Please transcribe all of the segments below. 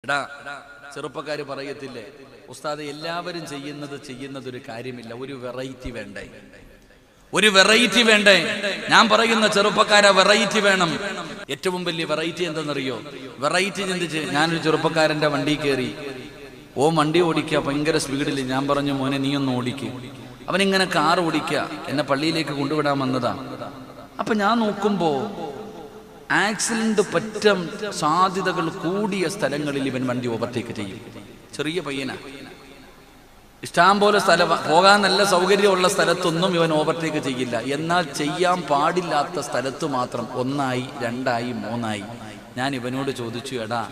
എടാ ചെറുപ്പക്കാര് പറയത്തില്ലേ, ഉസ്താദ് എല്ലാവരും ചെയ്യുന്നത് ഒരു കാര്യമില്ല, ഒരു വെറൈറ്റി വേണ്ടേ, ഒരു വെറൈറ്റി വേണ്ടേ? ഞാൻ പറയുന്ന ചെറുപ്പക്കാരെ വെറൈറ്റി വേണം. ഏറ്റവും വലിയ വെറൈറ്റി എന്തെന്നറിയോ? വെറൈറ്റി ചിന്തിച്ച് ഞാനൊരു ചെറുപ്പക്കാരന്റെ വണ്ടി കയറി, വണ്ടി ഓടിക്കുക ഭയങ്കര സ്പീഡിൽ. ഞാൻ പറഞ്ഞു, മോനെ നീ ഒന്ന് ഓടിക്കുക. അവനിങ്ങനെ കാർ ഓടിക്കുക, എന്നെ പള്ളിയിലേക്ക് കൊണ്ടുവിടാൻ വന്നതാ. അപ്പൊ ഞാൻ നോക്കുമ്പോ ആക്സിഡന്റ് പറ്റാൻ സാധ്യതകൾ കൂടിയ സ്ഥലങ്ങളിൽ ഇവൻ വണ്ടി ഓവർടേക്ക് ചെയ്യും. ചെറിയ പയ്യനാ, ഇഷ്ടം പോലെ സ്ഥലം പോകാൻ നല്ല സൗകര്യമുള്ള സ്ഥലത്തൊന്നും ഇവൻ ഓവർടേക്ക് ചെയ്യില്ല. എന്നാൽ ചെയ്യാൻ പാടില്ലാത്ത സ്ഥലത്ത് മാത്രം 1 ആയി 2 ആയി 3 ആയി. ഞാൻ ഇവനോട് ചോദിച്ചു, എടാ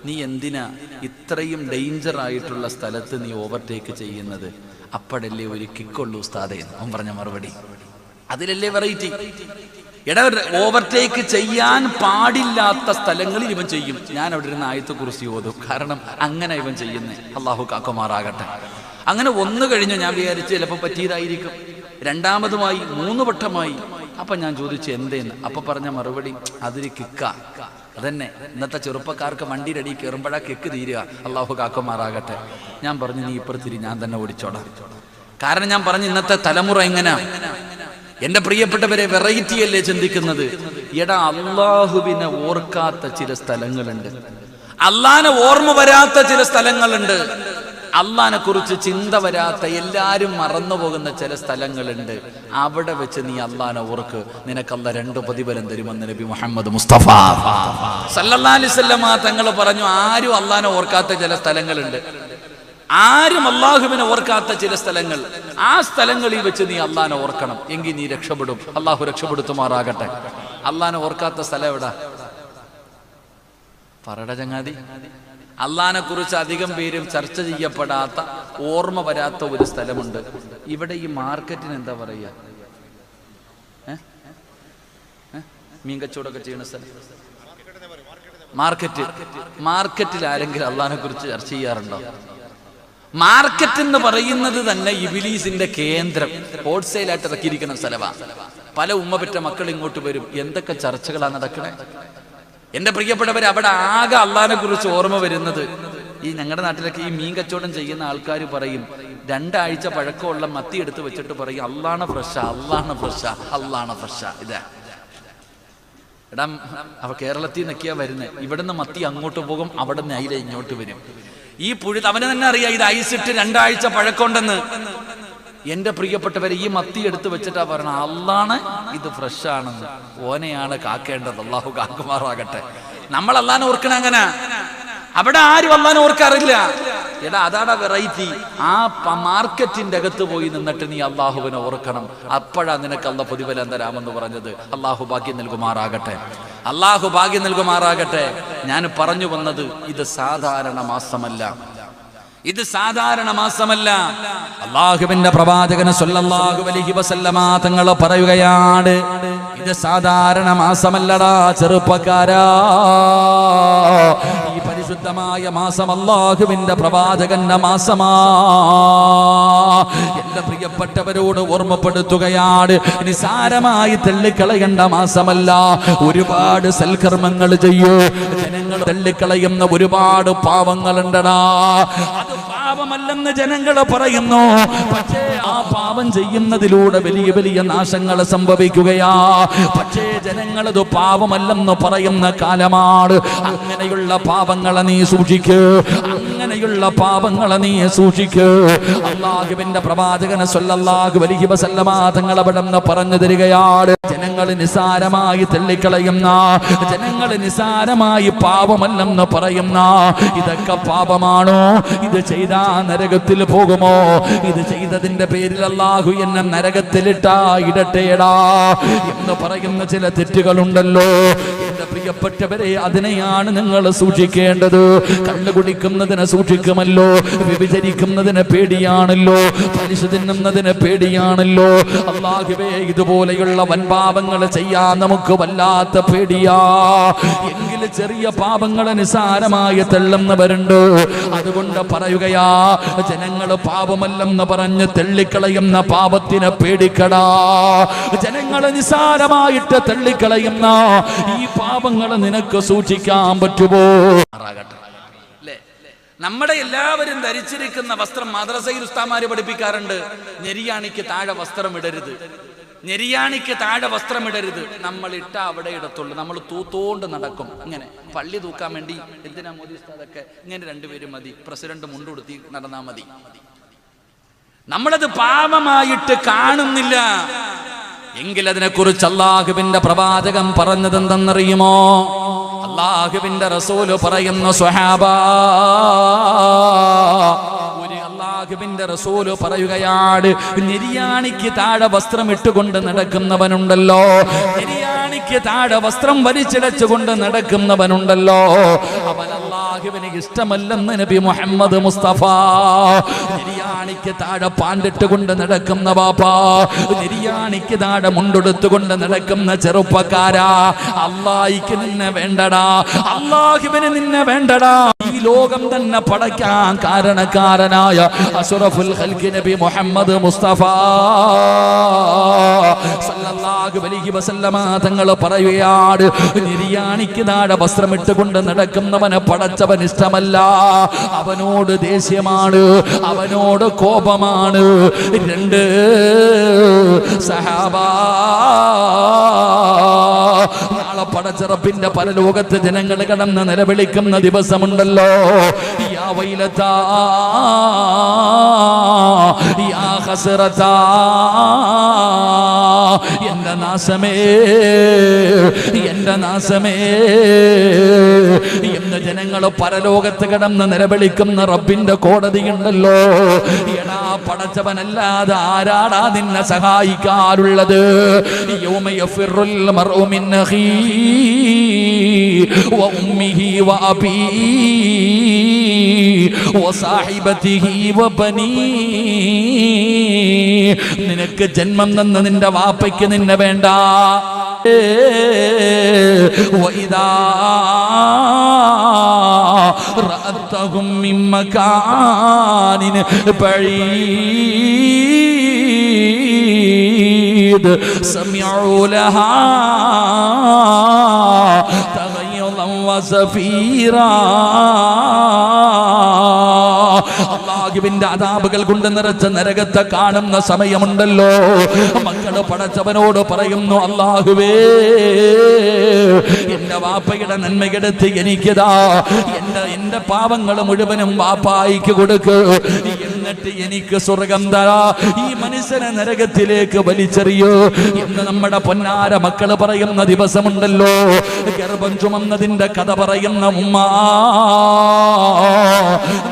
നീ എന്തിനാ ഇത്രയും ഡേഞ്ചർ ആയിട്ടുള്ള സ്ഥലത്ത് നീ ഓവർടേക്ക് ചെയ്യുന്നത്? അപ്പോഴല്ലേ ഒരു കിക്കുള്ളൂ ഉസ്താദേ. അവൻ പറഞ്ഞ മറുപടി അതിലല്ലേ വെറൈറ്റി. എടാ ഓവർടേക്ക് ചെയ്യാൻ പാടില്ലാത്ത സ്ഥലങ്ങളിൽ ഇവൻ ചെയ്യും. ഞാൻ അവിടെ ഇരുന്ന് ആയത്ത് കുറിച്ച് ഓതും, കാരണം അങ്ങനെ ഇവൻ ചെയ്യുന്നേ. അള്ളാഹു കാക്കുമാറാകട്ടെ. അങ്ങനെ 1 കഴിഞ്ഞു. ഞാൻ വിചാരിച്ചു ചിലപ്പോൾ പറ്റിയതായിരിക്കും. 2ാമതുമായി 3 വട്ടമായി. അപ്പൊ ഞാൻ ചോദിച്ചു എന്തേന്ന്. അപ്പൊ പറഞ്ഞ മറുപടി അതൊരു കിക്ക. അതന്നെ ഇന്നത്തെ ചെറുപ്പക്കാർക്ക് വണ്ടിയുടെ അടിയിൽ കയറുമ്പോഴാ കിക്ക് തീരുക. അള്ളാഹു കാക്കുമാറാകട്ടെ. ഞാൻ പറഞ്ഞു, നീ ഇപ്പുറത്തിരി, ഞാൻ തന്നെ ഓടിച്ചോടാം. കാരണം ഞാൻ പറഞ്ഞു, ഇന്നത്തെ തലമുറ എങ്ങനെയാ? എന്റെ പ്രിയപ്പെട്ടവരെ, വെറൈറ്റി അല്ലേ ചിന്തിക്കുന്നത്? എടാ അള്ളാഹുവിനെ ഓർക്കാത്ത ചില സ്ഥലങ്ങളുണ്ട്, അള്ളാനെ ഓർമ്മ വരാത്ത ചില സ്ഥലങ്ങളുണ്ട്, അള്ളാനെ കുറിച്ച് ചിന്ത വരാത്ത, എല്ലാരും മറന്നു പോകുന്ന ചില സ്ഥലങ്ങളുണ്ട്. അവിടെ വെച്ച് നീ അള്ളാനെ ഓർക്ക്, നിനക്കല്ല 2 പ്രതിഫലം തരുമെന്ന് നബി മുഹമ്മദ് മുസ്തഫ സല്ലല്ലാഹു അലൈഹി വസല്ലം തങ്ങൾ പറഞ്ഞു. ആരും അള്ളാനെ ഓർക്കാത്ത ചില സ്ഥലങ്ങളുണ്ട്, ആരും അള്ളാഹുവിനെ ഓർക്കാത്ത ചില സ്ഥലങ്ങൾ. ആ സ്ഥലങ്ങളിൽ വെച്ച് നീ അള്ളാനെ ഓർക്കണം, എങ്കിൽ നീ രക്ഷപ്പെടും. അള്ളാഹു രക്ഷപ്പെടുത്തുമാറാകട്ടെ. അള്ളാനെ ഓർക്കാത്ത സ്ഥലം എവിടാ? പറട ചങ്ങാതി. അള്ളാനെ കുറിച്ച് അധികം പേരും ചർച്ച ചെയ്യപ്പെടാത്ത, ഓർമ്മ വരാത്ത ഒരു സ്ഥലമുണ്ട്. ഇവിടെ ഈ മാർക്കറ്റിന് എന്താ പറയുക? മീൻ കച്ചവടമൊക്കെ ചെയ്യുന്ന സ്ഥലം മാർക്കറ്റ്. മാർക്കറ്റിൽ ആരെങ്കിലും അള്ളാനെ കുറിച്ച് ചർച്ച ചെയ്യാറുണ്ടോ? മാർക്കറ്റ് എന്ന് പറയുന്നത് തന്നെ ഇബ്ലീസിന്റെ കേന്ദ്രം, ഹോൾസെയിലായിട്ട് ഇറക്കിയിരിക്കുന്ന സ്ഥലമാണ്. പല ഉമ്മ മക്കൾ ഇങ്ങോട്ട് വരും, എന്തൊക്കെ ചർച്ചകളാണ് നടക്കണേ. എന്റെ പ്രിയപ്പെട്ടവർ, അവിടെ ആകെ അള്ളാനെ കുറിച്ച് ഓർമ്മ വരുന്നത്, ഈ ഞങ്ങളുടെ നാട്ടിലൊക്കെ ഈ മീൻ കച്ചവടം ചെയ്യുന്ന ആൾക്കാർ പറയും, 2 ആഴ്ച പഴക്കമുള്ള മത്തി എടുത്ത് വെച്ചിട്ട് പറയും, അള്ളാണ് ഫ്രഷാ, അള്ളാണ് ഫ്രഷാ, അള്ളാണ് ഫ്രഷാ. ഇതാ എടാ, അവ കേരളത്തിൽ നിന്നൊക്കെയാ വരുന്നത്. ഇവിടുന്ന് മത്തി അങ്ങോട്ട് പോകും, അവിടെ നിന്ന് അയില ഇങ്ങോട്ട് വരും. ഈ അവന് തന്നെ അറിയാം ഇത് ഐസിട്ട് 2 ആഴ്ച പഴക്കമുണ്ടെന്ന്. എന്റെ പ്രിയപ്പെട്ടവരെ, ഈ മത്തി എടുത്ത് വെച്ചിട്ടാ പറയണ, അള്ളാണ് ഇത് ഫ്രഷ് ആണെന്ന്. ഓനെയാണ് കാക്കേണ്ടത്. അള്ളാഹു കാക്കുമാറാകട്ടെ. നമ്മൾ അള്ളാനെ ഓർക്കണ അങ്ങനെ. അവിടെ ആരും അള്ളാനെ ഓർക്കാറില്ല. എടാ അതാണ് വെറൈറ്റി. ആ മാർക്കറ്റിന്റെ അകത്ത് പോയി നിന്നിട്ട് നീ അള്ളാഹുവിനെ ഓർക്കണം. അപ്പോഴാ നിനക്ക് അള്ളാഹ് പ്രതിഫലം തരാമെന്ന് പറഞ്ഞത്. അള്ളാഹു ഭാഗ്യം നൽകുമാറാകട്ടെ. അള്ളാഹു ഭാഗ്യം നൽകുമാറാകട്ടെ. ഞാൻ പറഞ്ഞു വന്നത്, ഇത് സാധാരണ മാസമല്ല, ഇത് സാധാരണ മാസമല്ല. അള്ളാഹുവിന്റെ പ്രവാചകൻ സല്ലല്ലാഹു അലൈഹി വസല്ലമ തങ്ങൾ പറയുകയാണ്, ഇത് സാധാരണ മാസമല്ലടാ ചെറുപ്പക്കാരാ. ഈ പരിശുദ്ധമായ മാസം അള്ളാഹുവിന്റെ പ്രവാചകന്റെ മാസമാ. എന്റെ പ്രിയപ്പെട്ടവരോട് ഓർമ്മപ്പെടുത്തുകയാണ്, നിസാരമായി തള്ളിക്കളയേണ്ട മാസമല്ല. ഒരുപാട് സൽക്കർമ്മങ്ങൾ ചെയ്യൂ. ജനങ്ങൾ തള്ളിക്കളയുന്ന ഒരുപാട് പാവങ്ങളുണ്ടടാ. അത് പാപമല്ലെന്ന് ജനങ്ങൾ പറയുന്നു, പക്ഷേ ആ പാപം ചെയ്യുന്നതിലൂടെ വലിയ വലിയ നാശങ്ങൾ സംഭവിക്കുകയാ. പക്ഷേ ജനങ്ങളത് പാപമല്ലെന്ന് പറയുന്ന കാലമാണ്. അങ്ങനെയുള്ള പാപങ്ങളെ നീ സൂക്ഷിക്കൂ, അങ്ങനെയുള്ള പാപങ്ങളെ നീ സൂക്ഷിക്കൂ. അല്ലാഹുവിന്റെ പ്രവാചകൻ സല്ലല്ലാഹു അലൈഹി വസല്ലമ തങ്ങൾ അവിടെ നിന്ന് പറഞ്ഞു തരികയാണ്, ജനങ്ങൾ നിസാരമായി തള്ളിക്കളയുന്ന, ജനങ്ങൾ നിസാരമായി പാപമല്ലെന്ന് പറയുന്ന ഇതൊക്കെ പാപമാണോ? ഇത് ചെയ്താ നരകത്തിൽ പോകുമോ? ഇത് ചെയ്തതിന്റെ പേരിൽ അല്ലാഹു എന്നെ നരകത്തിലിട്ടാ ഇടട്ടേടാ എന്ന് പറയുന്ന ചില തെറ്റുകളുണ്ടല്ലോ. എന്റെ പ്രിയപ്പെട്ടവരെ, അതിനെയാണ് നിങ്ങൾ സൂക്ഷിക്കേണ്ടത്. കള്ളു കുടിക്കുന്നതിനെ സൂക്ഷിക്കുമല്ലോ, വ്യഭിചരിക്കുന്നതിനെ പേടിയാണല്ലോ, പലിശ തിന്നുന്നതിനെ പേടിയാണല്ലോ. അല്ലാഹുവേ, ഇതുപോലെയുള്ള വൻപാപങ്ങൾ ചെയ്യാൻ നമുക്ക് വല്ലാത്ത പേടിയാ. എങ്കിലും ചെറിയ പാപങ്ങളെ നിസാരമായി തള്ളുന്നവരുണ്ട്. അതുകൊണ്ട് പറയുകയാ, ജനങ്ങൾ പാപമല്ലെന്ന് പറഞ്ഞ് തള്ളിക്കളയുന്ന പാപത്തിനെ പേടിക്കടാ. ജനങ്ങൾ നിസാരമായിട്ട് തള്ളിക്കളയുന്ന ഈ പാപങ്ങൾ നിനക്ക് സൂക്ഷിക്കാൻ പറ്റുമോ? നമ്മുടെ എല്ലാവരും ധരിച്ചിരിക്കുന്ന വസ്ത്രം മദ്രസയിൽ ഉസ്താമാര് പഠിപ്പിക്കാറുണ്ട്, ഞെരിയാണിക്ക് താഴെ വസ്ത്രം ഇടരുത്, ഞെരിയാണിക്ക് താഴെ വസ്ത്രം ഇടരുത്. നമ്മൾ ഇട്ട അവിടെ ഇടത്തുള്ളൂ, നമ്മൾ തൂത്തോണ്ട് നടക്കും. അങ്ങനെ പള്ളി തൂക്കാൻ വേണ്ടി എന്തിനാ മോദി ഉസ്താദൊക്കെ ഇങ്ങനെ രണ്ടുപേരും മതി, പ്രസിഡന്റ് മുണ്ടുടുത്തി നടന്നാ മതി. നമ്മളത് പാപമായിട്ട് കാണുന്നില്ല എങ്കിൽ അതിനെക്കുറിച്ച് അല്ലാഹുവിന്റെ പ്രവാചകൻ പറഞ്ഞത് എന്തെന്നറിയുമോ? അല്ലാഹുവിന്റെ റസൂല് പറയുന്നു, സ്വഹാബാ, അല്ലാഹുവിന്റെ റസൂല് പറയുകയാണ്, നിര്യാണിക്ക് താഴെ വസ്ത്രം ഇട്ടുകൊണ്ട് നടക്കുന്നവനുണ്ടല്ലോ, നിര്യാണിക്ക് താഴെ വസ്ത്രം വലിച്ചിടച്ചുകൊണ്ട് നടക്കുന്നവനുണ്ടല്ലോ, അവൻ അല്ലാഹുവിന് ഇഷ്ടമല്ലെന്ന് നബി മുഹമ്മദ് മുസ്തഫ. നിര്യാണിക്ക് താഴെ പാണ്ടിട്ടുകൊണ്ട് നടക്കുന്ന ബാപ്പാ, നിര്യാണിക്ക് താഴെ മുണ്ടെടുത്തുകൊണ്ട് നടക്കുന്ന ചെറുപ്പക്കാരാ, അല്ലാഹിക്ക് നിന്നെ വേണ്ടടാ, അല്ലാഹുവിന് നിന്നെ വേണ്ടടാ. ഈ ലോകം തന്നെ പടയ്ക്കാൻ കാരണക്കാരനായ അഷ്റഫുൽ ഖൽഖ് നബി മുഹമ്മദ് മുസ്തഫ സല്ലല്ലാഹു അലൈഹി വസല്ലമ തങ്ങൾ പറയുകയാണ്, നിര്യാണിക്ക് താഴെ വസ്ത്രമിട്ടുകൊണ്ട് നടക്കുന്നവനെ പടച്ചവൻ ഇഷ്ടമല്ല, അവനോട് ദേഷ്യമാണ്, അവനോട് കോപമാണ്. രണ്ട് സഹാബാ, നാളെ പടച്ചറപ്പിന്റെ പരലോകത്ത് ജനങ്ങൾ കടന്ന് നിലവിളിക്കുന്ന ദിവസമുണ്ടല്ലോ, യാ വൈലതാ യാ ഖസ്റതാ, എന്റെ നാശമേ, എന്റെ നാശമേ എന്ന് ജനങ്ങൾ പരലോകത്ത് കിടന്ന് നിലവിളിക്കുന്ന റബ്ബിന്റെ കോടതിയുണ്ടല്ലോ. എടാ പടച്ചവനല്ലാതെ ആരാടാ നിന്നെ സഹായിക്കാറുള്ളത്? യൗമ യഫിറുൽ മർഉ മിൻ അഖീഹി വ ഉമ്മിഹി വ അബീഹി വ സാഹിബതിഹി വ ബനീഹി. നിനക്ക് ജന്മം തന്ന നിന്റെ വാപ്പയ്ക്ക് നിന്നെ വേണ്ട, വഇദാ റഅതഹും മിൻ മകാനിൻ ബഈദ് സമിഉ ലഹാ തഗയ്യുദൻ വസഫീറാ. അല്ലാഹുവിന്റെ അദാബുകൾ കൊണ്ട് നിറച്ച നരകത്തെ കാണുന്ന സമയമുണ്ടല്ലോ, മക്കള് പടച്ചവനോട് പറയുന്നു, അല്ലാഹുവേ, എന്റെ വാപ്പയുടെ നന്മയെടുത്ത് എനിക്കതാ, എന്റെ പാവങ്ങൾ മുഴുവനും വാപ്പായിക്ക് കൊടുക്ക്, എന്നിട്ട് എനിക്ക് സ്വർഗം തരാ, ഈ മനുഷ്യനെ നരകത്തിലേക്ക് വലിച്ചെറിയൂ എന്ന് നമ്മുടെ പൊന്നാര മക്കള് പറയുന്ന ദിവസമുണ്ടല്ലോ. ഗർഭം ചുമന്നതിന്റെ കഥ പറയുന്ന ഉമ്മ,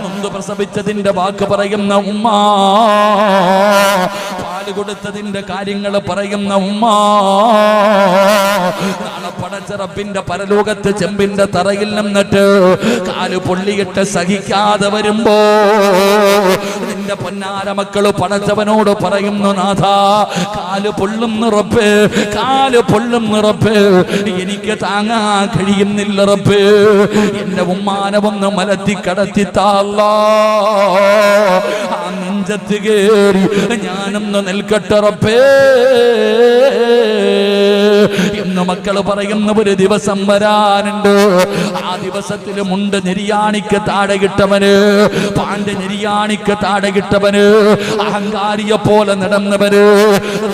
നൊന്ത് പ്രസവിച്ചതിന്റെ വാക്ക് പറയുന്ന ഉമ്മ, പാല് കൊടുത്തതിന്റെ കാര്യങ്ങൾ പറയുന്ന ഉമ്മ, നാളെ പടച്ചറപ്പിന്റെ പരലോകത്ത് ചെമ്പിന്റെ തറയിൽ നിന്നിട്ട് കാല് പൊള്ളിയിട്ട് സഹിക്കാതെ വരുമ്പോ നിന്റെ പൊന്നാര മക്കള് പടച്ചവനോട് പറയുന്നു, നാഥാ, കാല് പൊള്ളുന്ന റബ്ബേ, കാല് പൊള്ളുന്ന റബ്ബേ, എനിക്ക് താങ്ങാൻ കഴിയുന്നില്ല റബ്ബേ, എന്റെ ഉമ്മാനവൊന്ന് മലത്തി കടത്തിത്താല്ലാ, ആ നെഞ്ചത്ത് കേറി ഞാനൊന്ന് നിൽക്കട്ടെ റബ്ബേ എന്ന് മക്കള് പറയുന്ന ഒരു ദിവസം വരാനുണ്ട്. ആ ദിവസത്തിൽ മുണ്ട് നെരിയാണിക്ക് താഴെ കിട്ടവന്, പാണ്ട് നെരിയാണിക്ക് താഴെ കിട്ടവന്, അഹങ്കാരിയെ പോലെ നടന്നവന്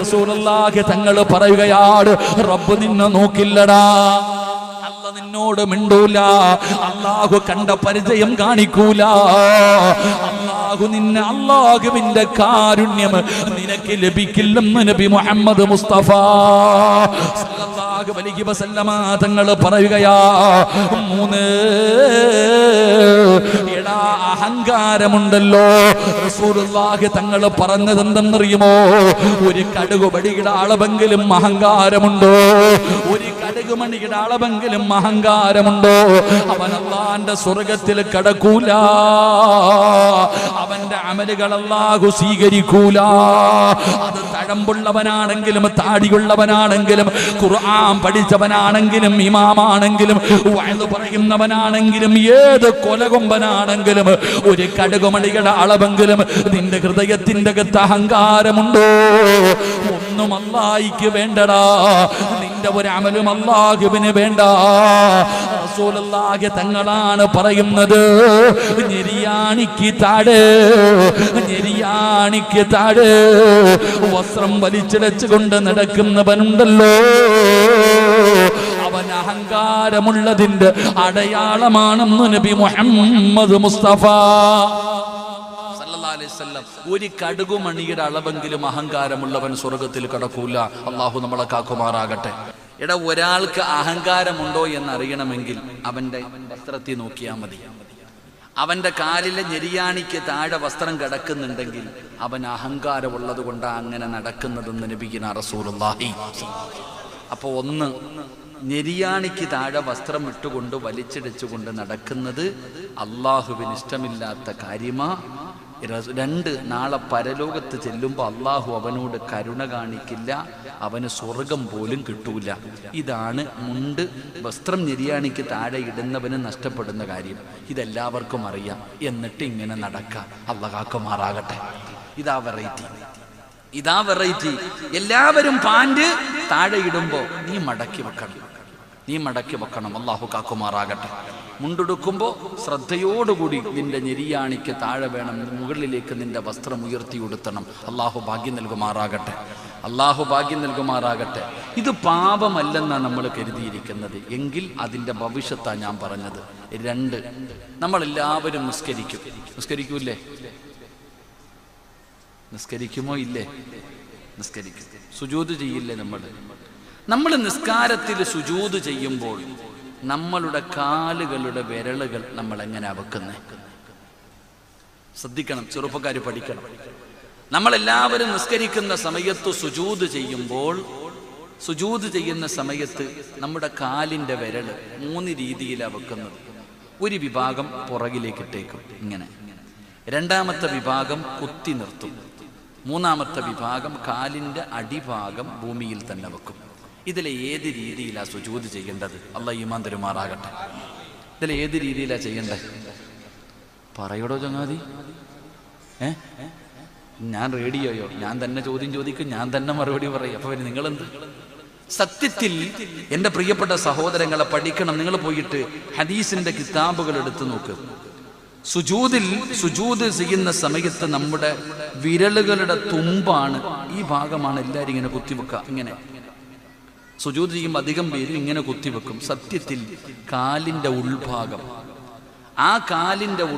റസൂലുള്ളാഹി തങ്ങള് പറയുകയാണ്, റബ്ബ് നിന്നെ നോക്കില്ലടാ, നിന്നോട് മിണ്ടൂല, അല്ലാഹു കണ്ട പരിചയം കാണിക്കൂല, അല്ലാഹു നിന്നെ, അല്ലാഹുവിന്റെ കാരുണ്യം നിനക്ക് ലഭിക്കില്ലെന്ന് നബി മുഹമ്മദ് മുസ്തഫ സല്ലല്ലാഹു അലൈഹി വസല്ലമ തങ്ങൾ പറയുകയാ. മൂന്ന്, എടാ അഹങ്കാരമുണ്ടല്ലോ, റസൂലുള്ളാഹി തങ്ങൾ പറഞ്ഞത് എന്തെന്നറിയുമോ? ഒരു കടുകുമണിയുടെ അളവെങ്കിലും അഹങ്കാരമുണ്ടോ? ഒരു കടുകുമണിയുടെ അളവെങ്കിലും അഹങ്കാരമുണ്ടോ? അവൻ അല്ലാഹുവിന്റെ സ്വർഗത്തിൽ കടക്കൂല, അവന്റെ അമലുകൾ അല്ലാഹു സ്വീകരിക്കൂല. അത് തഴമ്പുള്ളവനാണെങ്കിലും താടിയുള്ളവനാണെങ്കിലും ഖുർആൻ പഠിച്ചവനാണെങ്കിലും ഇമാമാണെങ്കിലും വഅദ് പറയുന്നവനാണെങ്കിലും ഏത് കൊലകൊമ്പനാണെങ്കിലും ഒരു കടുകുമണിയുടെ അളവെങ്കിലും നിന്റെ ഹൃദയത്തിന്റെ അകത്ത് അഹങ്കാരമുണ്ടോ? ഒന്നും അല്ലാഹുവിക്ക് വേണ്ടടാ. നിന്റെ നിന്റെ ഒരു അമലും അല്ലാഹുവിന് വേണ്ട. റസൂലുള്ളാഹി തങ്ങളാണ് പറയുന്നത്, ഞെരിയാണിക്ക് താഴെ വസ്ത്രം വലിച്ചിടച്ചുകൊണ്ട് നടക്കുന്നവനുണ്ടല്ലോ, അവൻ അഹങ്കാരമുള്ളതിന്റെ അടയാളമാണെന്ന് നബി മുഹമ്മദ് മുസ്തഫ സല്ലല്ലാഹു അലൈഹി വസല്ലം. ഒരു കടുകുമണിയുടെ അളവെങ്കിലും അഹങ്കാരമുള്ളവൻ സ്വർഗത്തിൽ കടക്കൂല. അള്ളാഹു നമ്മളെ കാക്കുമാറാകട്ടെ. എടാ, ഒരാൾക്ക് അഹങ്കാരമുണ്ടോ എന്നറിയണമെങ്കിൽ അവന്റെ വസ്ത്രത്തിൽ നോക്കിയാൽ മതി. അവന്റെ കാലിലെ ഞെരിയാണിക്ക് താഴെ വസ്ത്രം കിടക്കുന്നുണ്ടെങ്കിൽ അവൻ അഹങ്കാരമുള്ളത് കൊണ്ടാണ് അങ്ങനെ നടക്കുന്നതെന്ന് നബിയിന റസൂലുള്ളാഹി. അപ്പൊ ഒന്ന്, ഞെരിയാണിക്ക് താഴെ വസ്ത്രം ഇട്ടുകൊണ്ട് വലിച്ചിടിച്ചുകൊണ്ട് നടക്കുന്നത് അള്ളാഹുവിന് ഇഷ്ടമില്ലാത്ത കാര്യമാ. രണ്ട്, നാളെ പരലോകത്ത് ചെല്ലുമ്പോൾ അള്ളാഹു അവനോട് കരുണ കാണിക്കില്ല, അവന് സ്വർഗം പോലും കിട്ടൂല. ഇതാണ് മുണ്ട് വസ്ത്രം ഞെരിയാണിക്ക് താഴെ ഇടുന്നവന് നഷ്ടപ്പെടുന്ന കാര്യം. ഇതെല്ലാവർക്കും അറിയാം. എന്നിട്ട് ഇങ്ങനെ നടക്കാം. അല്ലാഹു കാക്കുമാറാകട്ടെ. ഇതാ വെറൈറ്റി. എല്ലാവരും പാൻറ് താഴെ ഇടുമ്പോ നീ മടക്കി വെക്കണം. അല്ലാഹു കാക്കുമാറാകട്ടെ. മുണ്ടെടുക്കുമ്പോൾ ശ്രദ്ധയോടുകൂടി നിന്റെ ഞെരിയാണിക്ക് താഴെ വേണം, മുകളിലേക്ക് നിന്റെ വസ്ത്രം ഉയർത്തി ഉടുത്തണം. അല്ലാഹു ഭാഗ്യം നൽകുമാറാകട്ടെ. ഇത് പാപമല്ലെന്നാണ് നമ്മൾ കരുതിയിരിക്കുന്നത്. എങ്കിൽ അതിൻ്റെ ഭവിഷ്യത്താണ് ഞാൻ പറഞ്ഞത്. രണ്ട്, നമ്മളെല്ലാവരും നിസ്കരിക്കൂലേ? നിസ്കരിക്കുമോ? ഇല്ലേ? നിസ്കരിക്കും. സുജൂദ് ചെയ്യില്ലേ? നമ്മൾ നിസ്കാരത്തിൽ സുജൂദ് ചെയ്യുമ്പോൾ നമ്മളുടെ കാലുകളുടെ വിരലുകൾ നമ്മൾ എങ്ങനെയാ വെക്കുന്നത്? ശ്രദ്ധിക്കണം, ചെറുപ്പക്കാർ പഠിക്കണം. നമ്മളെല്ലാവരും നിസ്കരിക്കുന്ന സമയത്ത് സുജൂദ് ചെയ്യുന്ന സമയത്ത് നമ്മുടെ കാലിൻ്റെ വിരല് 3 രീതിയിലാണ് വെക്കുന്നത്. ഒരു വിഭാഗം പുറകിലേക്ക് ഇട്ടേക്കും ഇങ്ങനെ, രണ്ടാമത്തെ വിഭാഗം കുത്തി നിർത്തും, മൂന്നാമത്തെ വിഭാഗം കാലിൻ്റെ അടിഭാഗം ഭൂമിയിൽ തന്നെ വെക്കും. ഇതിലെ ഏത് രീതിയിലാണ് സുജൂദ് ചെയ്യേണ്ടത്? അല്ലാഹു ഈമാൻ തരുമാറാകട്ടെ. ഇതിലെ ഏത് രീതിയിലാണ് ചെയ്യേണ്ടത്? പറയടോ ചങ്ങാതി. ഞാൻ റേഡിയോയോ? ഞാൻ തന്നെ ചോദ്യം ചോദിക്കും, ഞാൻ തന്നെ മറുപടി പറയും. അപ്പൊ നിങ്ങളെന്ത്? സത്യത്തിൽ എൻ്റെ പ്രിയപ്പെട്ട സഹോദരങ്ങളെ പഠിക്കണം. നിങ്ങൾ പോയിട്ട് ഹദീസിന്റെ കിതാബുകൾ എടുത്തു നോക്ക്. സുജൂദ് ചെയ്യുന്ന സമയത്ത് നമ്മുടെ വിരലുകളുടെ തുമ്പാണ്, ഈ ഭാഗമാണ് എല്ലാവരും ഇങ്ങനെ കുത്തിവെക്കുക. ഇങ്ങനെ സുജൂദ് ചെയ്യുമ്പോൾ അധികം പേരും ഇങ്ങനെ കുത്തിവെക്കും. സത്യത്തിൽ കാലിൻ്റെ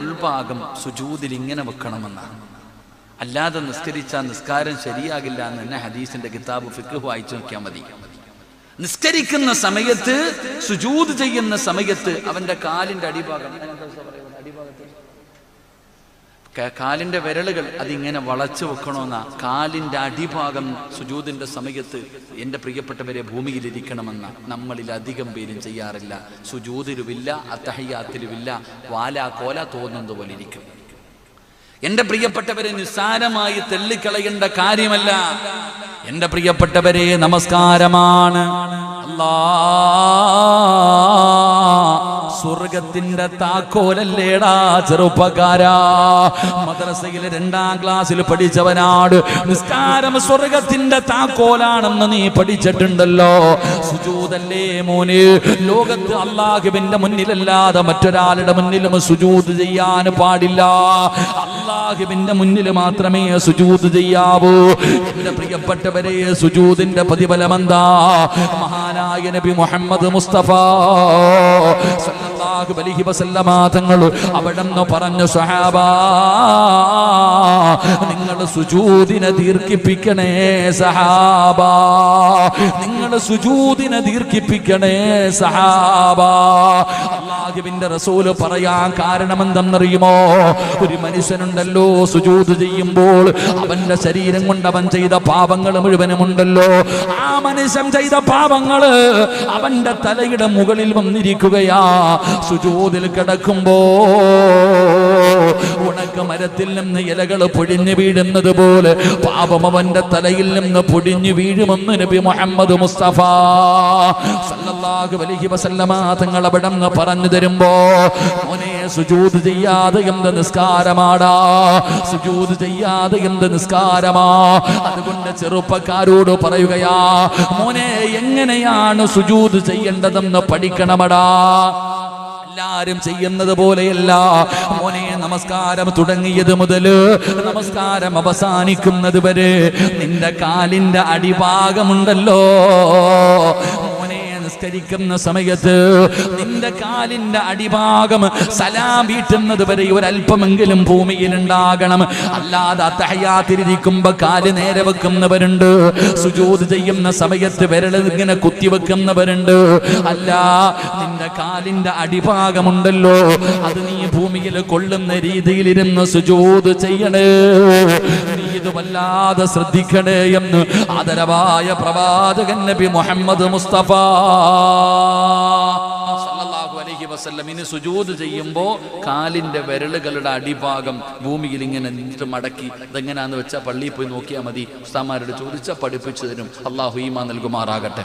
ഉൾഭാഗം സുജൂദിൽ ഇങ്ങനെ വെക്കണമെന്നാണ്. അല്ലാതെ നിസ്കരിച്ചാൽ നിസ്കാരം ശരിയാകില്ല എന്ന് തന്നെ ഹദീസിന്റെ കിതാബ് ഫിഖ് വായിച്ചു നോക്കിയാൽ മതി. നിസ്കരിക്കുന്ന സമയത്ത്, സുജൂദ് ചെയ്യുന്ന സമയത്ത് അവന്റെ കാലിന്റെ അടിഭാഗം, കാലിന്റെ വിരലുകൾ അതിങ്ങനെ വളച്ചു വെക്കണമെന്ന, കാലിന്റെ അടിഭാഗം സുജൂദിന്റെ സമയത്ത് എൻ്റെ പ്രിയപ്പെട്ടവരെ ഭൂമിയിലിരിക്കണമെന്ന നമ്മളിൽ അധികം പേരും ചെയ്യാറില്ല. സുജൂദിലുമില്ല, അത്തഹയ്യാത്തിലുമില്ല, കോല തോന്നുന്നത് പോലെ ഇരിക്കും. എൻ്റെ പ്രിയപ്പെട്ടവരെ, നിസ്സാരമായി തള്ളിക്കളയേണ്ട കാര്യമല്ല. എൻ്റെ പ്രിയപ്പെട്ടവരെ, നമസ്കാരമാണ് സ്വർഗത്തിന്റെ താക്കോലല്ലേടാ ചെറുപ്പക്കാരാ. മദ്രസയിൽ 2ാം ക്ലാസ്സിൽ പഠിച്ചവനാട് നിസ്കാരം സ്വർഗത്തിന്റെ താക്കോലാണെന്ന് നീ പഠിച്ചിട്ടുണ്ടല്ലോ. സുജൂദല്ലേ മോനെ? ലോകത്ത് അല്ലാഹുവിന്റെ മുന്നിലല്ലാതെ മറ്റൊരാളുടെ മുന്നിലും സുജൂദ് ചെയ്യാൻ പാടില്ല. അല്ലാഹുവിന്റെ മുന്നിൽ മാത്രമേ സുജൂദ് ചെയ്യാവൂ. എന്റെ പ്രിയപ്പെട്ടവരെ, സുജൂദിന്റെ പ്രതിഫലമെന്താ? മഹാനായ നബി മുഹമ്മദ് മുസ്തഫ സല്ലല്ലാഹു അലൈഹി വസല്ലമ തങ്ങൾ അവിടെന്ന് പറഞ്ഞു, സ്വഹാബാ, നിങ്ങൾ സുജൂദിനെ ദീർഘിപ്പിക്കണേ സഹാബാ, നിങ്ങൾ സുജൂദിനെ ദീർഘിപ്പിക്കണേ സഹാബാ. അല്ലാഹുവിന്റെ റസൂൽ പറയാൻ കാരണം എന്തെന്നറിയുമോ? ഒരു മനുഷ്യനുണ്ടല്ലോ, സുജൂദ് ചെയ്യുമ്പോൾ അവന്റെ ശരീരം കൊണ്ട് അവൻ ചെയ്ത പാപങ്ങൾ മുഴുവനുമുണ്ടല്ലോ. ആ മനുഷ്യൻ ചെയ്ത പാപങ്ങള് അവന്റെ തലയുടെ മുകളിൽ വന്നിരിക്കുകയാ. സുജൂദിൽ കിടക്കുമ്പോ മരത്തിൽ നിന്ന് ഇലകൾ പൊഴിഞ്ഞു വീഴുന്നത് പോലെ പാപം അവന്റെ തലയിൽ നിന്ന് പൊടിഞ്ഞു വീഴുമെന്ന് നബി മുഹമ്മദ് മുസ്തഫ സല്ലല്ലാഹു അലൈഹി വസല്ലമ തങ്ങൾ അവിടെ നിന്ന് പറഞ്ഞു തരുമ്പോ മോനെ സുജൂദ് ചെയ്യാതെ എന്ത് നിസ്കാരമാടാ, സുജൂദ് ചെയ്യാതെ എന്ത് നിസ്കാരമാ. അതുകൊണ്ട് ചെറുപ്പക്കാരോട് പറയുകയാ, മോനെ എങ്ങനെയാണ് സുജൂദ് ചെയ്യേണ്ടതെന്ന് പഠിക്കണമടാ. എല്ലാരും ചെയ്യുന്നത് പോലെയല്ല മോനെ. നമസ്കാരം തുടങ്ങിയത് മുതൽ നമസ്കാരം അവസാനിക്കുന്നത് വരെ നിന്റെ കാലിന്റെ അടിഭാഗമുണ്ടല്ലോ മോനെ, നിസ്കരിക്കുന്ന സമയത്ത് നിന്റെ കാലിന്റെ അടിഭാഗം സലാം വീട്ടുന്നത് വരെ ഒരല്പമെങ്കിലും ഭൂമിയിൽ ഉണ്ടാകണം. അല്ലാതെ അത്തഹയ്യാത്തിരിക്കുമ്പോ കാല് നേരെ വെക്കുന്നവരുണ്ട്, സുജൂദ് ചെയ്യുന്ന സമയത്ത് വിരൽ ഇങ്ങനെ കുത്തിവെക്കുന്നവരുണ്ട്. അല്ല, നിന്റെ കാലിന്റെ അടിഭാഗമുണ്ടല്ലോ അത് നീ ഭൂമിയിൽ കൊള്ളുന്ന രീതിയിലിരുന്ന് സുജൂദ് ചെയ്യണേ. നീ ഇത് വല്ലാതെ ശ്രദ്ധിക്കണേ എന്ന് ആദരവായ പ്രവാചകൻ നബി മുഹമ്മദ് മുസ്തഫ സല്ലല്ലാഹു അലൈഹി വസല്ലം ഇനി സുജൂദ് ചെയ്യുമ്പോൾ കാലിന്റെ വിരലുകളുടെ അടിഭാഗം ഭൂമിയിൽ ഇങ്ങനെ നിന്നിട്ട് മടക്കി. അതെങ്ങനെയാന്ന് വെച്ചാൽ പള്ളിയിൽ പോയി നോക്കിയാൽ മതി. ഉസ്താദന്മാരോട് ചോദിച്ചാൽ പഠിപ്പിച്ചു തരും. അള്ളാഹു ഈമാൻ നൽകുമാറാകട്ടെ,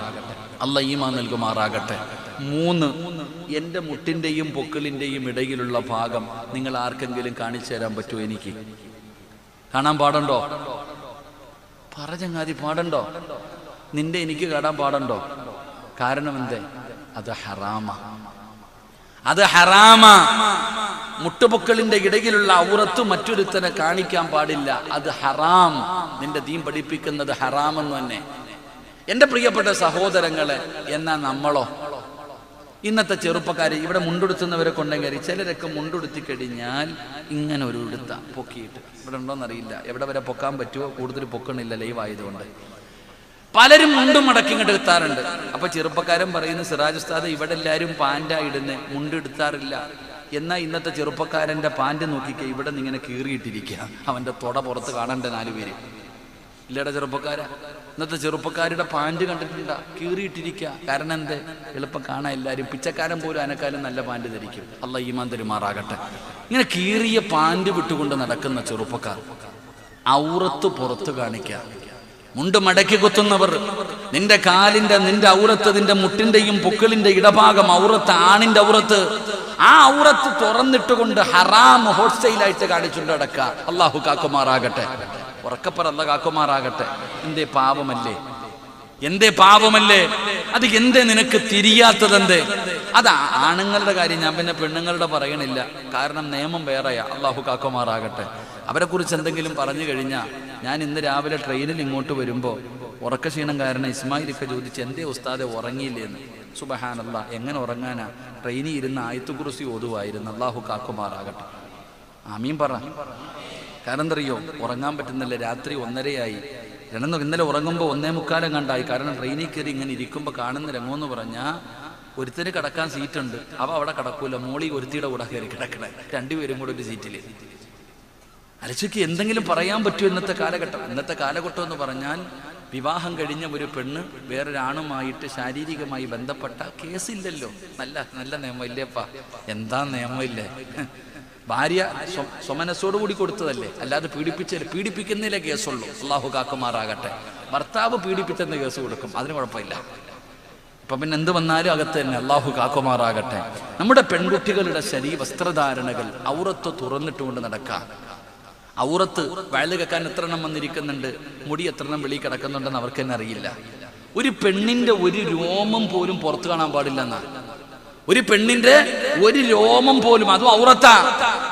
അള്ളാഹ് ഈമാൻ നൽകുമാറാകട്ടെ. 3, എൻ്റെ മുട്ടിൻ്റെയും പൊക്കിളിൻ്റെയും ഇടയിലുള്ള ഭാഗം നിങ്ങൾ ആർക്കെങ്കിലും കാണിച്ചു തരാൻ പറ്റുമോ? എനിക്ക് കാണാൻ പാടുണ്ടോ? ചങ്ങാതി, പാടുണ്ടോ? നിന്റെ എനിക്ക് കാണാൻ പാടുണ്ടോ? കാരണം എന്തേ? അത് ഹറാമ, അത് ഹറാമ. മുട്ടുപൊക്കളിന്റെ ഇടയിലുള്ള ഔറത്ത് മറ്റൊരുത്തനെ കാണിക്കാൻ പാടില്ല. അത് ഹറാം. നിന്റെ ദീൻ പഠിപ്പിക്കുന്നത് ഹറാമെന്ന് തന്നെ. എൻ്റെ പ്രിയപ്പെട്ട സഹോദരങ്ങളെ, എന്നാ നമ്മളോ? ഇന്നത്തെ ചെറുപ്പക്കാർ ഇവിടെ മുണ്ടെടുത്തുന്നവരെ കൊണ്ടെങ്കിൽ ചിലരൊക്കെ മുണ്ടെടുത്തി കഴിഞ്ഞാൽ ഇങ്ങനെ ഒരു ഉടുത്ത പൊക്കിയിട്ട്, ഇവിടെ ഉണ്ടോന്നറിയില്ല, എവിടെ വരെ പൊക്കാൻ പറ്റുമോ, കൂടുതൽ പൊക്കണില്ല ലൈവ് ആയതുകൊണ്ട്. പലരും മുണ്ടും മടക്കി ഇങ്ങോട്ട് എടുത്താറുണ്ട്. അപ്പൊ ചെറുപ്പക്കാരൻ പറയുന്നു, സിറാജ് ഉസ്താദ് ഇവിടെ എല്ലാവരും പാൻറ്റാ ഇടുന്നേ, മുണ്ടെടുത്താറില്ല. എന്നാൽ ഇന്നത്തെ ചെറുപ്പക്കാരൻ്റെ പാൻറ് നോക്കിക്കുക, ഇവിടെ നിന്ന് ഇങ്ങനെ കീറിയിട്ടിരിക്കുക, അവൻ്റെ തൊട പുറത്ത് കാണണ്ട 4 പേര്. ഇല്ലയുടെ ചെറുപ്പക്കാര, ഇന്നത്തെ ചെറുപ്പക്കാരുടെ പാൻറ് കണ്ടിട്ടുണ്ടാ കീറിയിട്ടിരിക്കുക. കാരണം എന്തേ? എളുപ്പം കാണാൻ എല്ലാവരും. പിച്ചക്കാരൻ പോലും അനക്കാലും നല്ല പാൻറ് ധരിക്കും. അള്ളാഹ് ഈമാൻ തരുമാറാകട്ടെ. ഇങ്ങനെ കീറിയ പാൻറ് വിട്ടുകൊണ്ട് നടക്കുന്ന ചെറുപ്പക്കാർ ഔറത്ത് പുറത്ത് കാണിക്കുക, മുണ്ട് മടക്കി കുത്തുന്നവർ. നിന്റെ കാലിന്റെ, നിന്റെ ഔറത്ത്, നിന്റെ മുട്ടിന്റെയും പൊക്കിളിന്റെ ഇടഭാഗം ഔറത്ത്, ആണിന്റെ ഔറത്ത്, ആ ഔറത്ത് തുറന്നിട്ടുകൊണ്ട് ഹറാം ഹോട്ട് സ്റ്റൈലായിട്ട് കാണിച്ചുകൊണ്ട് നടക്കുക. അള്ളാഹു കാക്കുമാറാകട്ടെ, ഉറക്കപ്പറ അല്ല കാക്കുമാറാകട്ടെ. എന്തേ പാപമല്ലേ, എന്തേ പാപമല്ലേ? അത് എന്തേ നിനക്ക് തിരിയാത്തതെന്തേ? അത് ആണുങ്ങളുടെ കാര്യം, ഞാൻ പിന്നെ പെണ്ണുങ്ങളുടെ പറയണില്ല, കാരണം നിയമം വേറെയാ. അള്ളാഹു കാക്കുമാറാകട്ടെ. അവരെ കുറിച്ച് എന്തെങ്കിലും പറഞ്ഞു കഴിഞ്ഞാൽ, ഞാൻ ഇന്ന് രാവിലെ ട്രെയിനിൽ ഇങ്ങോട്ട് വരുമ്പോൾ ഉറക്കക്ഷീണം കാരണം ഇസ്മായിലൊക്കെ ചോദിച്ച്, എന്തേ ഉസ്താദെ ഉറങ്ങിയില്ലേന്ന്. സുബ്ഹാനല്ലാഹ്, എങ്ങനെ ഉറങ്ങാനാ? ട്രെയിനിൽ ഇരുന്ന് ആയത്തുൽ കുർസി ഓതുവായിരുന്നു. അള്ളാഹു കാക്കുമാറാകട്ടെ. ആമീൻ പറ. കാരണം എന്തറിയോ, ഉറങ്ങാൻ പറ്റുന്നില്ല. രാത്രി 1:30 ഇന്നലെ ഉറങ്ങുമ്പോൾ 1:45 കണ്ടായി. കാരണം ട്രെയിനിൽ കയറി ഇങ്ങനെ ഇരിക്കുമ്പോൾ കാണുന്ന രംഗമെന്ന് പറഞ്ഞാൽ, ഒരുത്തിന് കിടക്കാൻ സീറ്റുണ്ട്, അവ അവിടെ കിടക്കൂല, മോളി ഒരുത്തിയുടെ കൂടെ കയറി കിടക്കണേ, 2 പേരും കൂടെ ഒരു സീറ്റിൽ. അലച്ചയ്ക്ക് എന്തെങ്കിലും പറയാൻ പറ്റുമോ ഇന്നത്തെ കാലഘട്ടം? ഇന്നത്തെ കാലഘട്ടം എന്ന് പറഞ്ഞാൽ, വിവാഹം കഴിഞ്ഞ ഒരു പെണ്ണ് വേറൊരാണുമായിട്ട് ശാരീരികമായി ബന്ധപ്പെട്ട കേസില്ലല്ലോ. നല്ല നല്ല നിയമം ഇല്ലേപ്പാ? എന്താ നിയമമില്ലേ? ഭാര്യ സ്വമനസ്സോടുകൂടി കൊടുത്തതല്ലേ, അല്ലാതെ പീഡിപ്പിക്കുന്നില്ലേ കേസുള്ളൂ. അള്ളാഹു കാക്കുമാറാകട്ടെ. ഭർത്താവ് പീഡിപ്പിച്ചെന്ന് കേസ് കൊടുക്കും, അതിന് കുഴപ്പമില്ല. ഇപ്പൊ പിന്നെ എന്ത് വന്നാലും അകത്ത് തന്നെ. അള്ളാഹു കാക്കുമാറാകട്ടെ. നമ്മുടെ പെൺകുട്ടികളുടെ വസ്ത്രധാരണകൾ ഔറത്ത് തുറന്നിട്ടുകൊണ്ട് നടക്കാം. ഔറത്ത് വയല് കേൾക്കാൻ എത്ര എണ്ണം വന്നിരിക്കുന്നുണ്ട്, മുടി എത്ര എണ്ണം വെളി കിടക്കുന്നുണ്ടെന്ന് അവർക്ക് തന്നെ അറിയില്ല. ഒരു പെണ്ണിന്റെ ഒരു രോമം പോലും പുറത്തു കാണാൻ പാടില്ലെന്നാ. ഒരു പെണ്ണിന്റെ ഒരു രോമം പോലും, അതും ഔറത്താ,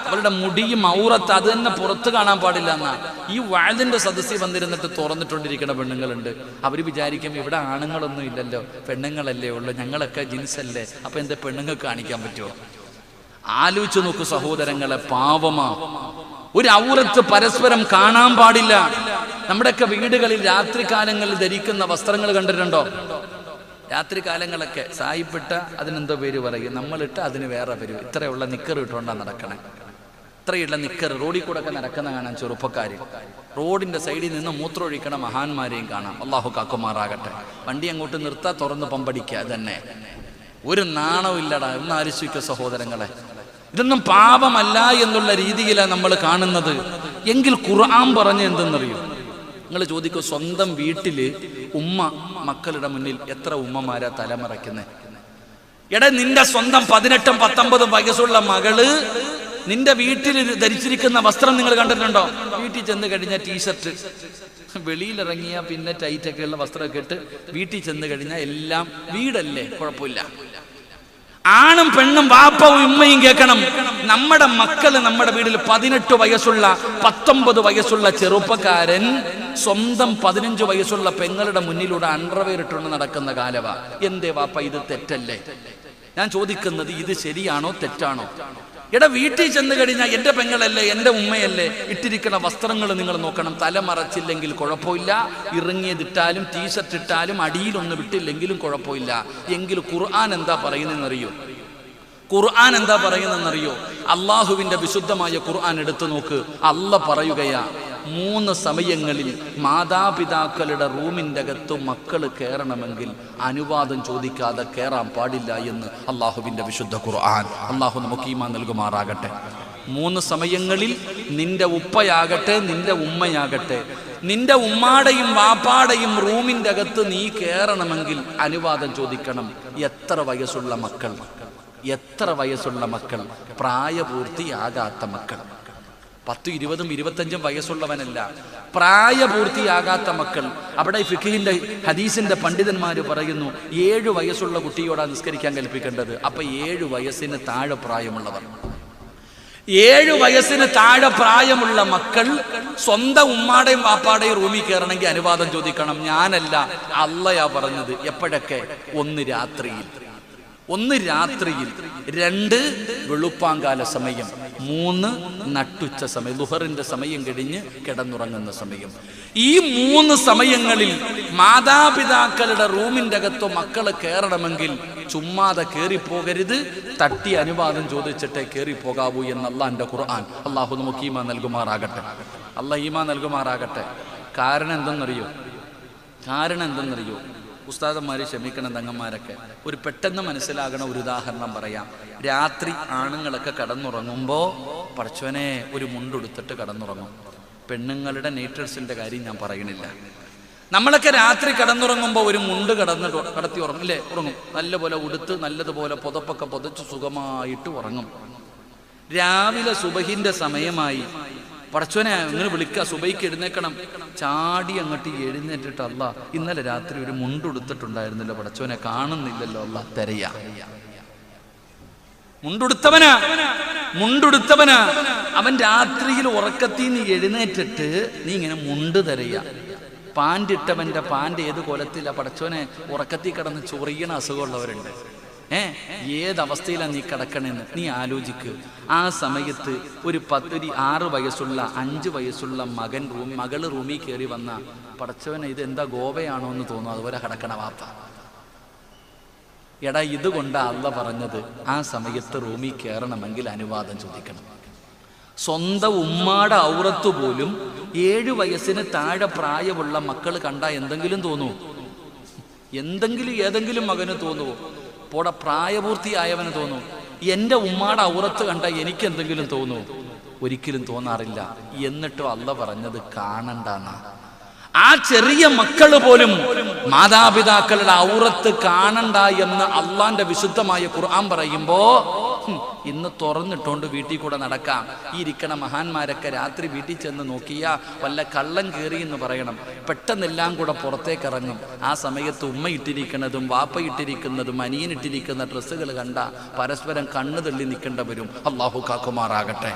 അവരുടെ മുടിയും ഔറത്ത്, അത് തന്നെ പുറത്ത് കാണാൻ പാടില്ല എന്നാ. ഈ വയലിന്റെ സദസ്സിൽ വന്നിരുന്നിട്ട് തുറന്നിട്ടുകൊണ്ടിരിക്കുന്ന പെണ്ണുങ്ങളുണ്ട്. അവർ വിചാരിക്കും, ഇവിടെ ആണുങ്ങളൊന്നും ഇല്ലല്ലോ, പെണ്ണുങ്ങളല്ലേ ഉള്ളു, ഞങ്ങളൊക്കെ ജിൻസല്ലേ, അപ്പൊ എന്താ പെണ്ണുങ്ങൾക്ക് കാണിക്കാൻ പറ്റുമോ? ആലോചിച്ചു നോക്കൂ സഹോദരങ്ങളെ, പാവമാ. ഒരു ഔറത്ത് പരസ്പരം കാണാൻ പാടില്ല. നമ്മുടെയൊക്കെ വീടുകളിൽ രാത്രി കാലങ്ങളിൽ ധരിക്കുന്ന വസ്ത്രങ്ങൾ കണ്ടിട്ടുണ്ടോ? രാത്രി കാലങ്ങളൊക്കെ സായിപ്പിട്ട അതിനെന്തോ പേര് പറയും, നമ്മളിട്ട് അതിന് വേറെ പേര്. ഇത്രയുള്ള നിക്കർ ഇട്ടുകൊണ്ടാണ് നടക്കണേ. ഇത്രയുള്ള നിക്കർ റോഡിൽ കൂടെ ഒക്കെ നടക്കുന്ന കാണാൻ ചെറുപ്പക്കാർ. റോഡിന്റെ സൈഡിൽ നിന്ന് മൂത്രമൊഴിക്കണ മഹാന്മാരെയും കാണാം. അള്ളാഹു കാക്കുമാറാകട്ടെ. വണ്ടി അങ്ങോട്ട് നിർത്താ, തുറന്ന് പമ്പടിക്കുക, തന്നെ ഒരു നാണവും ഇല്ലടാ. എന്ന് ആലോചിക്കുക സഹോദരങ്ങളെ. ഇതൊന്നും പാപമല്ല എന്നുള്ള രീതിയിലാണ് നമ്മൾ കാണുന്നത്. എങ്കിൽ ഖുർആൻ പറഞ്ഞ എന്തെന്നറിയോ? നിങ്ങൾ ചോദിക്കും, സ്വന്തം വീട്ടില് ഉമ്മ മക്കളുടെ മുന്നിൽ എത്ര ഉമ്മമാരാ തലമറയ്ക്കുന്നത്? എടാ, നിന്റെ സ്വന്തം 18-19 വയസ്സുള്ള മകള് നിന്റെ വീട്ടിൽ ധരിച്ചിരിക്കുന്ന വസ്ത്രം നിങ്ങൾ കണ്ടിട്ടുണ്ടോ? വീട്ടിൽ ചെന്ന് കഴിഞ്ഞാൽ ടീഷർട്ട്, വെളിയിലിറങ്ങിയ പിന്നെ ടൈറ്റൊക്കെയുള്ള വസ്ത്രമൊക്കെ ഇട്ട് വീട്ടിൽ ചെന്ന് കഴിഞ്ഞാൽ എല്ലാം വീടല്ലേ, കുഴപ്പമില്ല. ആണും പെണ്ണും വാപ്പവും ഉമ്മയും കേൾക്കണം, നമ്മുടെ മക്കള് നമ്മുടെ വീട്ടിൽ 18 വയസ്സുള്ള 19 വയസ്സുള്ള ചെറുപ്പക്കാരൻ സ്വന്തം 15 വയസ്സുള്ള പെങ്ങളുടെ മുന്നിലൂടെ അണ്ടർവെയർ ഇട്ടുകൊണ്ട് നടക്കുന്ന കാലവാ. എന്തേ വാപ്പ, ഇത് തെറ്റല്ലേ? ഞാൻ ചോദിക്കുന്നത്, ഇത് ശരിയാണോ തെറ്റാണോ? എടാ, വീട്ടിൽ ചെന്ന് കഴിഞ്ഞാൽ എൻ്റെ പെങ്ങളല്ലേ, എൻ്റെ ഉമ്മയല്ലേ, ഇട്ടിരിക്കുന്ന വസ്ത്രങ്ങൾ നിങ്ങൾ നോക്കണം. തല മറച്ചില്ലെങ്കിൽ കുഴപ്പമില്ല, ഇറങ്ങിയതിട്ടാലും ടീഷർട്ട് ഇട്ടാലും അടിയിലൊന്ന് വിട്ടില്ലെങ്കിലും കുഴപ്പമില്ല. എങ്കിൽ ഖുർആൻ എന്താ പറയുന്നതെന്നറിയോ? ഖുർആൻ എന്താ പറയുന്നതെന്നറിയോ? അള്ളാഹുവിന്റെ വിശുദ്ധമായ ഖുർആൻ എടുത്തു നോക്ക്. അല്ല പറയുകയാ, 3 സമയങ്ങളിൽ മാതാപിതാക്കളുടെ റൂമിൻ്റെ അകത്ത് മക്കള് കയറണമെങ്കിൽ അനുവാദം ചോദിക്കാതെ കയറാൻ പാടില്ല എന്ന് അള്ളാഹുവിന്റെ വിശുദ്ധ ഖുർആൻ. അള്ളാഹു നമുക്ക് ഈമാൻ നൽകുമാറാകട്ടെ. 3 സമയങ്ങളിൽ നിന്റെ ഉപ്പയാകട്ടെ നിന്റെ ഉമ്മയാകട്ടെ, നിന്റെ ഉമ്മാടെയും വാപ്പാടെയും റൂമിൻ്റെ അകത്ത് നീ കയറണമെങ്കിൽ അനുവാദം ചോദിക്കണം. എത്ര വയസ്സുള്ള മക്കൾ? എത്ര വയസ്സുള്ള മക്കൾ? പ്രായപൂർത്തിയാകാത്ത മക്കൾ. 10, 20, 25 വയസ്സുള്ളവനല്ല, പ്രായപൂർത്തിയാകാത്ത മക്കൾ. അവിടെ ഫിഖിന്റെ ഹദീസിന്റെ പണ്ഡിതന്മാർ പറയുന്നു, 7 വയസ്സുള്ള കുട്ടിയോടാണ് നിസ്കരിക്കാൻ കൽപ്പിക്കേണ്ടത്. അപ്പൊ 7 വയസ്സിന് താഴെ പ്രായമുള്ളവർ, 7 വയസ്സിന് താഴെ പ്രായമുള്ള മക്കൾ സ്വന്തം ഉമ്മാടെയും വാപ്പാടെയും റൂമിൽ കയറണമെങ്കിൽ അനുവാദം ചോദിക്കണം. ഞാനല്ല, അള്ളയാ പറഞ്ഞത്. എപ്പോഴൊക്കെ? 1 രാത്രിയിൽ, 2 വെളുപ്പാങ്കാല സമയം, 3 നട്ടുച്ച സമയം, ദുഹറിന്റെ സമയം കഴിഞ്ഞ് കിടന്നുറങ്ങുന്ന സമയം. ഈ 3 സമയങ്ങളിൽ മാതാപിതാക്കളുടെ റൂമിൻ്റെ അകത്തോ മക്കള് കയറണമെങ്കിൽ ചുമ്മാതെ കയറിപ്പോകരുത്, തട്ടി അനുവാദം ചോദിച്ചിട്ടേ കയറിപ്പോകാവൂ എന്ന് അള്ളാന്റെ ഖുർആൻ. അള്ളാഹു നമുക്ക് ഈമാൻ നൽകുമാറാകട്ടെ. അള്ളാഹ് ഈമാൻ നൽകുമാറാകട്ടെ. കാരണം എന്തെന്നറിയോ? ഉസ്താദന്മാർ ക്ഷമിക്കണം, തങ്ങന്മാരൊക്കെ, ഒരു പെട്ടെന്ന് മനസ്സിലാകണ ഒരു ഉദാഹരണം പറയാം. രാത്രി ആണുങ്ങളൊക്കെ കടന്നുറങ്ങുമ്പോൾ പടച്ചോനെ ഒരു മുണ്ടെടുത്തിട്ട് കടന്നുറങ്ങും. പെണ്ണുങ്ങളുടെ നേറ്റേഴ്സിന്റെ കാര്യം ഞാൻ പറയണില്ല. നമ്മളൊക്കെ രാത്രി കടന്നുറങ്ങുമ്പോൾ ഒരു മുണ്ട് കടത്തി ഉറങ്ങും, അല്ലേ? ഉറങ്ങും, നല്ലപോലെ ഉടുത്ത് നല്ലതുപോലെ പുതപ്പൊക്കെ പുതച്ച് സുഖമായിട്ട് ഉറങ്ങും. രാവിലെ സുബഹിന്റെ സമയമായി, പടച്ചോനെ ഇങ്ങനെ വിളിക്കുക, സുബൈക്ക് എഴുന്നേക്കണം. ചാടി അങ്ങോട്ട് എഴുന്നേറ്റിട്ട്, അല്ല ഇന്നലെ രാത്രി ഒരു മുണ്ടെടുത്തിട്ടുണ്ടായിരുന്നില്ല, പടച്ചോനെ കാണുന്നില്ലല്ലോ, അല്ല തെരയാ. മുണ്ടുടുത്തവനാ അവൻ രാത്രിയിൽ ഉറക്കത്തിൽ നീ എഴുന്നേറ്റിട്ട് നീ ഇങ്ങനെ മുണ്ട് തെരയാ. പാൻറ് ഇട്ടവന്റെ പാൻറ് ഏത് കൊലത്തില്ല, പടച്ചോനെ ഉറക്കത്തിൽ കിടന്ന് ചൊറിയണ അസുഖമുള്ളവരുണ്ട്. ഏതവസ്ഥയിലാണ് നീ കിടക്കണെന്ന് നീ ആലോചിക്ക്. ആ സമയത്ത് ഒരു 6 വയസ്സുള്ള 5 വയസ്സുള്ള മകള് റൂമിൽ കയറി വന്ന, പടച്ചവനെ ഇത് എന്താ ഗോവയാണോ എന്ന് തോന്നും, അതുപോലെ കിടക്കണ വാപ്പ. എടാ, ഇതുകൊണ്ടാ അള്ള പറഞ്ഞത് ആ സമയത്ത് റൂമിൽ കയറണമെങ്കിൽ അനുവാദം ചോദിക്കണം. സ്വന്തം ഉമ്മാടെ ഔറത്ത് പോലും 7 വയസ്സിന് താഴെ പ്രായമുള്ള മക്കൾ കണ്ടാ എന്തെങ്കിലും തോന്നൂ? ഏതെങ്കിലും മകന് തോന്നുവോ? പോടെ പ്രായപൂർത്തിയായവന് തോന്നും. എൻ്റെ ഉമ്മാടെ ഔറത്ത് കണ്ട എനിക്ക് എന്തെങ്കിലും തോന്നുമോ? ഒരിക്കലും തോന്നാറില്ല. എന്നിട്ടും അള്ള പറഞ്ഞത് കാണണ്ടാന്നാ. ആ ചെറിയ മക്കള് പോലും മാതാപിതാക്കളുടെ ഔറത്ത് കാണണ്ട എന്ന് അള്ളാന്റെ വിശുദ്ധമായ ഖുർആൻ പറയുമ്പോ, ഇന്ന് തുറന്നിട്ടോണ്ട് വീട്ടിൽ കൂടെ നടക്കാം. ഈ ഇരിക്കണ മഹാന്മാരൊക്കെ രാത്രി വീട്ടിൽ ചെന്ന് നോക്കിയാ വല്ല കള്ളം കയറി എന്ന് പറയണം. പെട്ടെന്നെല്ലാം കൂടെ പുറത്തേക്ക് ഇറങ്ങും. ആ സമയത്ത് ഉമ്മ ഇട്ടിരിക്കുന്നതും വാപ്പ ഇട്ടിരിക്കുന്നതും അനിയൻ ഇട്ടിരിക്കുന്ന ഡ്രസ്സുകൾ കണ്ട പരസ്പരം കണ്ണു തള്ളി നിൽക്കേണ്ട വരും. അള്ളാഹു കാക്കുമാറാകട്ടെ.